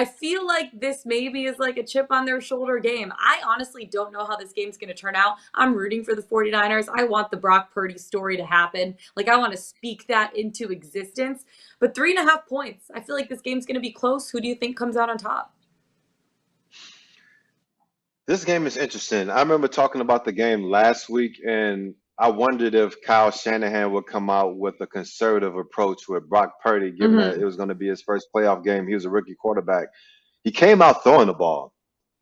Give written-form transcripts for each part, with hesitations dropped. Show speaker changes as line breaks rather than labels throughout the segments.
I feel like this maybe is like a chip on their shoulder game. I honestly don't know how this game's going to turn out. I'm rooting for the 49ers. I want the Brock Purdy story to happen. Like, I want to speak that into existence. But 3.5 points. I feel like this game's going to be close. Who do you think comes out on top?
This game is interesting. I remember talking about the game last week, and I wondered if Kyle Shanahan would come out with a conservative approach with Brock Purdy, given that
Mm-hmm.
it was going to be his first playoff game. He was a rookie quarterback. He came out throwing the ball.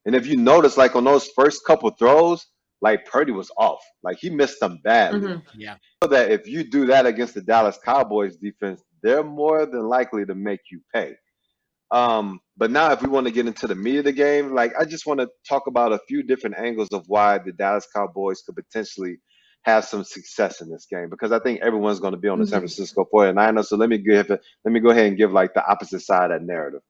And if you notice, like on those first couple throws, like Purdy was off. Like he missed them badly.
Mm-hmm.
Yeah.
So that if you do that against the Dallas Cowboys defense, they're more than likely to make you pay. But now if we want to get into the meat of the game, like I just want to talk about a few different angles of why the Dallas Cowboys could potentially have some success in this game because I think everyone's going to be on the San
Mm-hmm.
Francisco 49ers. So let me go ahead and give like the opposite side of that narrative.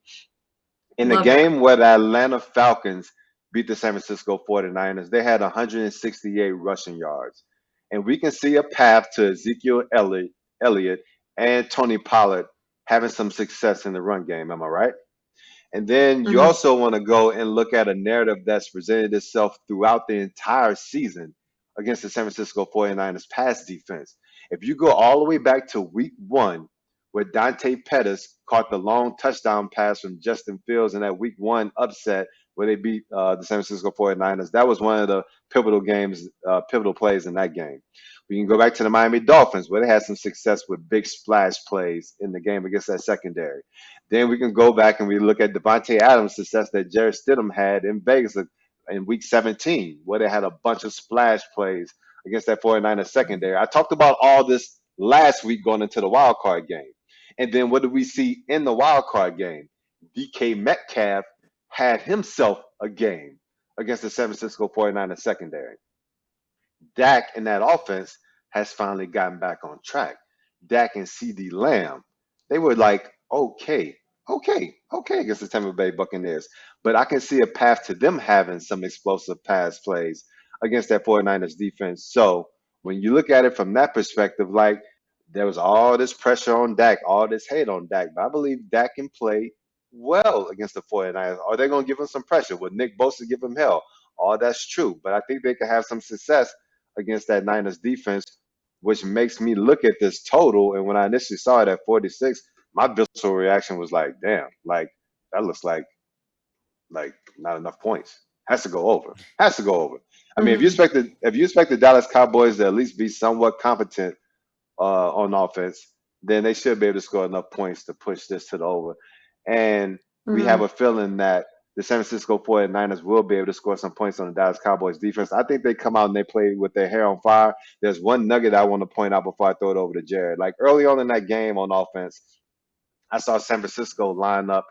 In the
Love that.
game where the Atlanta Falcons beat the San Francisco 49ers, they had 168 rushing yards. And we can see a path to Elliott and Tony Pollard having some success in the run game. Am I right? And then you
Mm-hmm.
also want to go and look at a narrative that's presented itself throughout the entire season against the San Francisco 49ers pass defense. If you go all the way back to week one, where Dante Pettis caught the long touchdown pass from Justin Fields in that week one upset where they beat the San Francisco 49ers, that was one of the pivotal plays in that game. We can go back to the Miami Dolphins where they had some success with big splash plays in the game against that secondary. Then we can go back and we look at Devontae Adams' success that Jarrett Stidham had in Vegas in week 17, where they had a bunch of splash plays against that 49ers secondary. I talked about all this last week going into the wild card game. And then what do we see in the wild card game? DK Metcalf had himself a game against the San Francisco 49ers secondary. Dak in that offense has finally gotten back on track. Dak and CD Lamb, they were like, okay against the Tampa Bay Buccaneers. But I can see a path to them having some explosive pass plays against that 49ers defense. So when you look at it from that perspective, like there was all this pressure on Dak, all this hate on Dak, but I believe Dak can play well against the 49ers. Are they going to give him some pressure? Would Nick Bosa give him hell? All that's true, but I think they could have some success against that Niners defense, which makes me look at this total. And when I initially saw it at 46, my visceral reaction was like, damn, like that looks like not enough points. Has to go over. Has to go over. I mean,
Mm-hmm.
if you expect the Dallas Cowboys to at least be somewhat competent on offense, then they should be able to score enough points to push this to the over. And we have
Mm-hmm.
a feeling that the San Francisco 49ers will be able to score some points on the Dallas Cowboys defense. I think they come out and they play with their hair on fire. There's one nugget I want to point out before I throw it over to Jared. Like early on in that game on offense, I saw San Francisco line up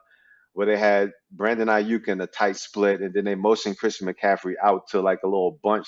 where they had Brandon Ayuk in a tight split, and then they motioned Christian McCaffrey out to like a little bunch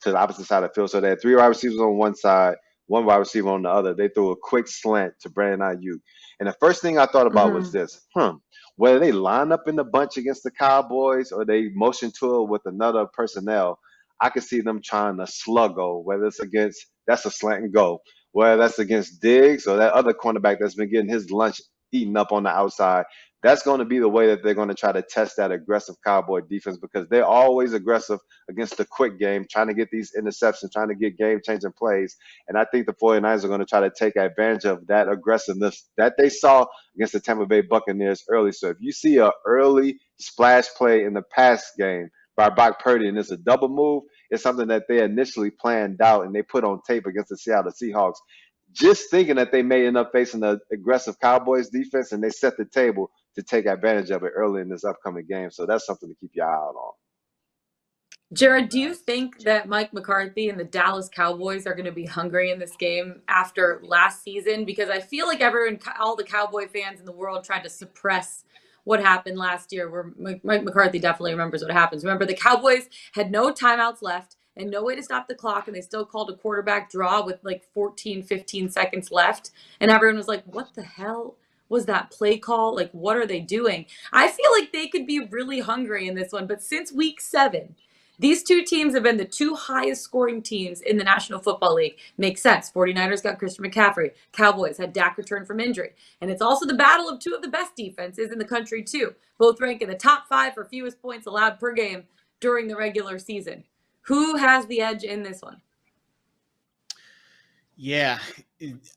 to the opposite side of the field. So they had three wide receivers on one side, one wide receiver on the other. They threw a quick slant to Brandon Ayuk. And the first thing I thought about was
Mm-hmm.
this, whether they line up in the bunch against the Cowboys or they motion to it with another personnel, I could see them trying to sluggo, whether it's against, that's a slant and go, whether that's against Diggs or that other cornerback that's been getting his lunch eaten up on the outside. That's going to be the way that they're going to try to test that aggressive Cowboy defense because they're always aggressive against the quick game, trying to get these interceptions, trying to get game-changing plays. And I think the 49ers are going to try to take advantage of that aggressiveness that they saw against the Tampa Bay Buccaneers early. So if you see an early splash play in the pass game by Brock Purdy and it's a double move, it's something that they initially planned out and they put on tape against the Seattle Seahawks. Just thinking that they may end up facing the aggressive Cowboys defense and they set the table to take advantage of it early in this upcoming game. So that's something to keep your eye out on.
Jared, do you think that Mike McCarthy and the Dallas Cowboys are going to be hungry in this game after last season? Because I feel like everyone, all the Cowboy fans in the world tried to suppress what happened last year, where Mike McCarthy definitely remembers what happens. Remember, the Cowboys had no timeouts left and no way to stop the clock, and they still called a quarterback draw with like 14, 15 seconds left. And everyone was like, what the hell was that play call? Like, what are they doing? I feel like they could be really hungry in this one. But since week 7, These two teams have been the two highest scoring teams in the National Football League. Makes sense. 49ers got Christian McCaffrey. Cowboys had Dak return from injury. And it's also the battle of two of the best defenses in the country, too. Both rank in the top 5 for fewest points allowed per game during the regular season. Who has the edge in this one?
Yeah,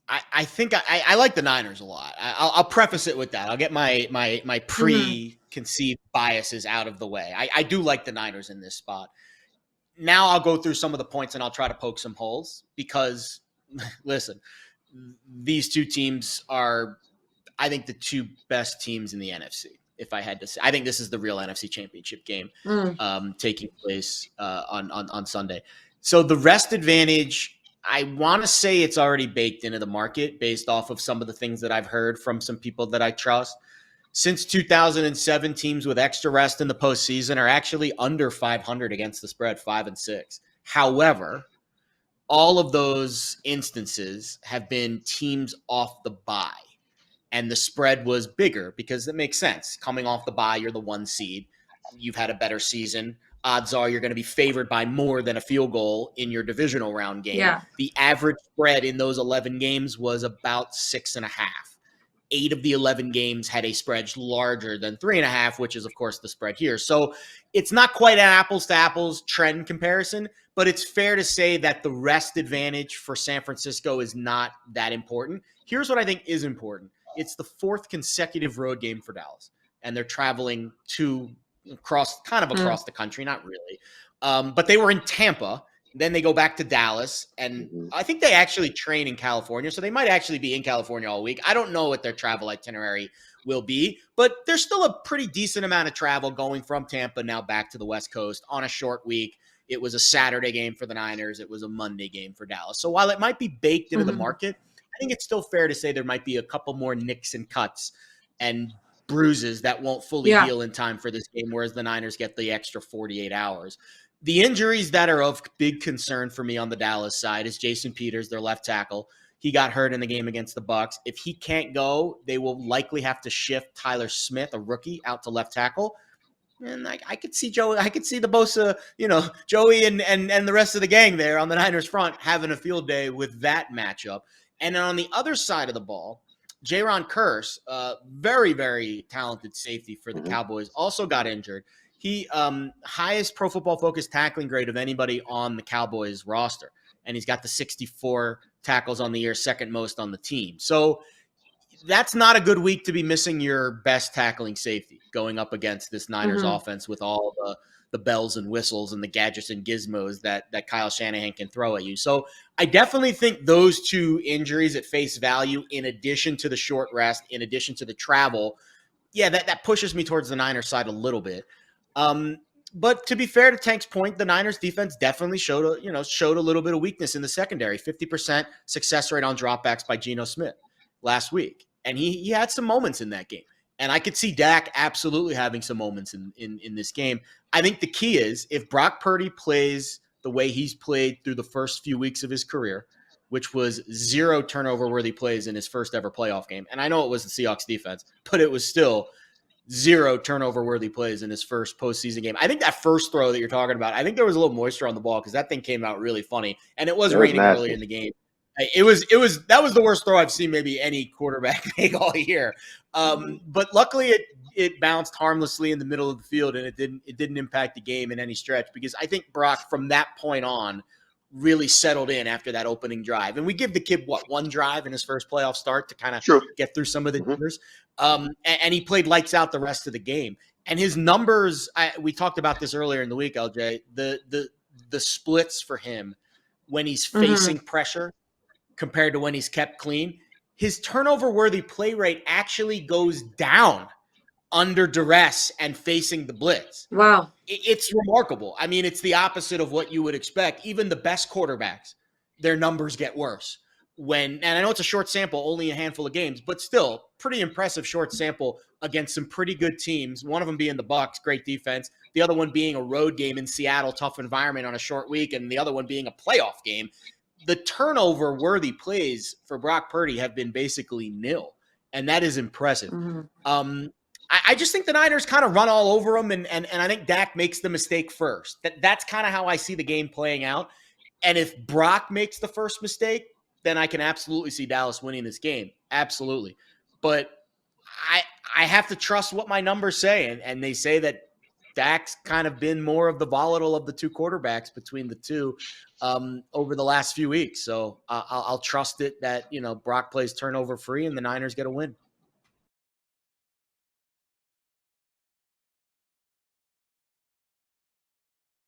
I think I like the Niners a lot. I'll preface it with that. I'll get my preconceived biases out of the way. I do like the Niners in this spot. Now I'll go through some of the points and I'll try to poke some holes because, listen, these two teams are, I think, the two best teams in the NFC. If I had to say, I think this is the real NFC Championship game taking place on Sunday. So the rest advantage, I want to say it's already baked into the market based off of some of the things that I've heard from some people that I trust. Since 2007, teams with extra rest in the postseason are actually under 500 against the spread, 5-6. However, all of those instances have been teams off the bye, and the spread was bigger because it makes sense. Coming off the bye, you're the 1 seed. You've had a better season. Odds are you're going to be favored by more than a field goal in your divisional round game.
Yeah.
The average spread in those 11 games was about 6.5. 8 of the 11 games had a spread larger than 3.5, which is, of course, the spread here. So it's not quite an apples-to-apples trend comparison, but it's fair to say that the rest advantage for San Francisco is not that important. Here's what I think is important. It's the 4th consecutive road game for Dallas, and they're traveling across the country, not really. But they were in Tampa. Then they go back to Dallas, and I think they actually train in California, so they might actually be in California all week. I don't know what their travel itinerary will be, but there's still a pretty decent amount of travel going from Tampa now back to the West Coast on a short week. It was a Saturday game for the Niners. It was a Monday game for Dallas. So while it might be baked into the market, I think it's still fair to say there might be a couple more nicks and cuts and bruises that won't fully heal in time for this game, whereas the Niners get the extra 48 hours. The injuries that are of big concern for me on the Dallas side is Jason Peters, their left tackle. He got hurt in the game against the Bucs. If he can't go, they will likely have to shift Tyler Smith, a rookie, out to left tackle. And I could see Joey. I could see the Bosa, Joey and the rest of the gang there on the Niners front having a field day with that matchup. And then on the other side of the ball, Jaron Kearse, very, very talented safety for the Cowboys, also got injured. He highest Pro Football Focus tackling grade of anybody on the Cowboys roster, and he's got the 64 tackles on the year, second most on the team. So that's not a good week to be missing your best tackling safety going up against this Niners offense with all the bells and whistles and the gadgets and gizmos that Kyle Shanahan can throw at you. So I definitely think those two injuries at face value, in addition to the short rest, in addition to the travel, that pushes me towards the Niners side a little bit. But to be fair to Tank's point, the Niners defense definitely showed a little bit of weakness in the secondary. 50% success rate on dropbacks by Geno Smith last week. And he had some moments in that game. And I could see Dak absolutely having some moments in this game. I think the key is if Brock Purdy plays the way he's played through the first few weeks of his career, which was 0 turnover-worthy plays in his first ever playoff game. And I know it was the Seahawks defense, but it was still 0 turnover-worthy plays in his first postseason game. I think that first throw that you're talking about, I think there was a little moisture on the ball because that thing came out really funny, and it was raining early in the game. That was the worst throw I've seen maybe any quarterback make all year. But luckily it bounced harmlessly in the middle of the field, and it didn't impact the game in any stretch because I think Brock from that point on really settled in after that opening drive. And we give the kid, one drive in his first playoff start to kind of get through some of the jitters. And he played lights out the rest of the game. And his numbers, we talked about this earlier in the week, LJ, the splits for him when he's facing pressure compared to when he's kept clean, his turnover-worthy play rate actually goes down under duress and facing the blitz.
Wow.
It's remarkable. I mean, it's the opposite of what you would expect. Even the best quarterbacks, their numbers get worse. And I know it's a short sample, only a handful of games, but still pretty impressive short sample against some pretty good teams. One of them being the Bucs, great defense. The other one being a road game in Seattle, tough environment on a short week. And the other one being a playoff game. The turnover-worthy plays for Brock Purdy have been basically nil, and that is impressive. I just think the Niners kind of run all over them, and I think Dak makes the mistake first. That's kind of how I see the game playing out. And if Brock makes the first mistake, then I can absolutely see Dallas winning this game. Absolutely. But I I have to trust what my numbers say, and they say that Dak's kind of been more of the volatile of the two quarterbacks between the two over the last few weeks. So I'll trust it that Brock plays turnover free and the Niners get a win.